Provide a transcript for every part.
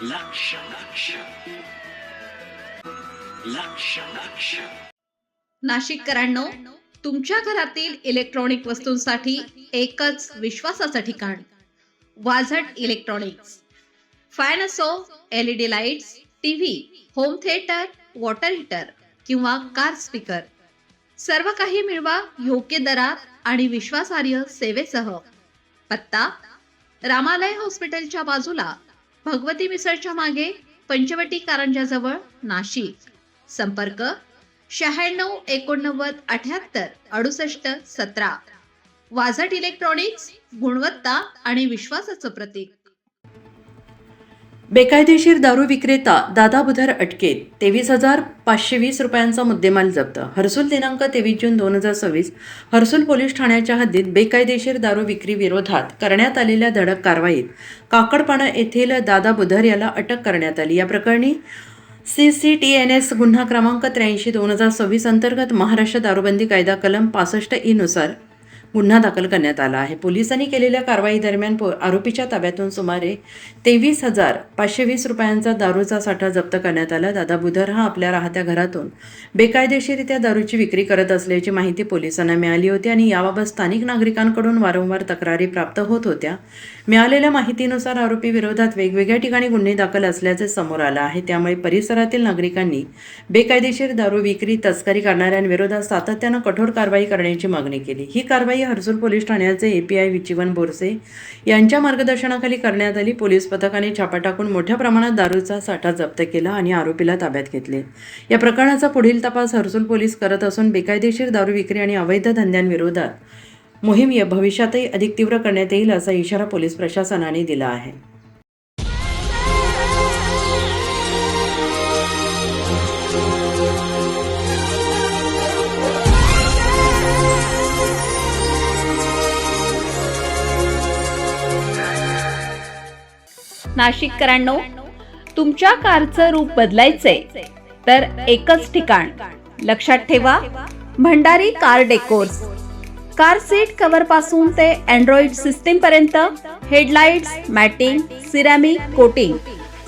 लक्ष लक्ष लक्ष लक्ष नाशिककरांनो, तुमच्या घरातील इलेक्ट्रॉनिक वस्तूंसाठी एकच विश्वासाचं ठिकाण वाझट इलेक्ट्रॉनिक्स. फॅन असो, LED lights, TV, home theatre, water heater किंवा कार स्पीकर, सर्व काही मिळवा योग्य दरात आणि विश्वासार्ह सेवेसह. पत्ता: रामालय हॉस्पिटलच्या बाजूला, भगवती मिसळच्या मागे, पंचवटी कारंजा जवळ, नाशिक. संपर्क: 96 89 78 68 17. वाझट इलेक्ट्रॉनिक्स, गुणवत्ता आणि विश्वासाचं प्रतीक. बेकायदेशीर दारू विक्रेता दादा बुधर अटकेत. 23,520 रुपयांचा मुद्देमाल जप्त. हर्सुल दिनांक 23 जून 2026 हर्सुल पोलीस ठाण्याच्या हद्दीत बेकायदेशीर दारू विक्री विरोधात करण्यात आलेल्या धडक कारवाईत काकडपाडा येथील दादा बुधर याला अटक करण्यात आली. या प्रकरणी CCTNS गुन्हा क्रमांक 83/2026 अंतर्गत महाराष्ट्र दारूबंदी कायदा कलम 65E नुसार गुन्हा दाखल करण्यात आला आहे. पोलिसांनी केलेल्या कारवाई दरम्यान आरोपीच्या ताब्यातून सुमारे 23,520 रुपयांचा दारूचा साठा जप्त करण्यात आला. दादा बुधर हा आपल्या राहत्या घरातून बेकायदेशीरित्या दारूची विक्री करत असल्याची माहिती पोलिसांना मिळाली होती आणि याबाबत स्थानिक नागरिकांकडून वारंवार तक्रारी प्राप्त होत होत्या. मिळालेल्या माहितीनुसार आरोपी विरोधात वेगवेगळ्या ठिकाणी गुन्हे दाखल असल्याचे समोर आलं आहे. त्यामुळे परिसरातील नागरिकांनी बेकायदेशीर दारू विक्री तस्करी करणाऱ्यांविरोधात सातत्यानं कठोर कारवाई करण्याची मागणी केली. ही कारवाई हर्सुल पोलीस ठाण्याचे API विचिवन बोरसे यांच्या मार्गदर्शनाखाली करण्यात आली. पोलीस पथकाने छापा टाकून मोठ्या प्रमाणात दारूचा साठा जप्त केला आणि आरोपीला ताब्यात घेतले. या प्रकरणाचा पुढील तपास हर्सुल पोलीस करत असून बेकायदेशीर दारू विक्री आणि अवैध धंद्यांविरोधात मोहीम भविष्यातही अधिक तीव्र करण्यात येईल असा इशारा पोलीस प्रशासनाने दिला आहे. नाशिककरांनो, तुमच्या कारचं रूप बदलायचंय तर एकच ठिकाण. लक्षात ठेवा, Bhandari car decors. Car seat cover पासून ते अँड्रॉइड सिस्टीम पर्यंत, headlights, matting, ceramic coating,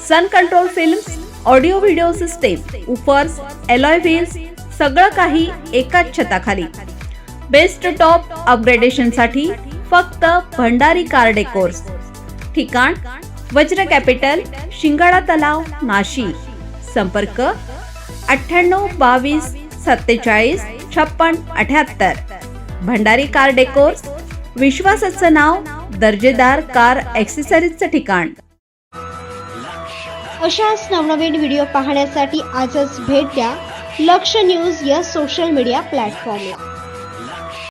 sun control films, audio video system, woofers, alloy wheels, सगळं काही एकाच छताखाली. बेस्ट टॉप अपग्रेडेशनसाठी फक्त भंडारी कार डेकोर्स. ठिकाण: वज्र कॅपिटल, शिंगाडा तलाव, नाशिक. संपर्क: 98 22 47 56 78. भंडारी कार डेकोर्स, विश्वासाचं नाव, दर्जेदार कार ॲक्सेसरीजचं ठिकाण. अशाच नवनवीन व्हिडिओ पाहण्यासाठी आजच भेट द्या लक्ष न्यूज या सोशल मीडिया प्लॅटफॉर्मला.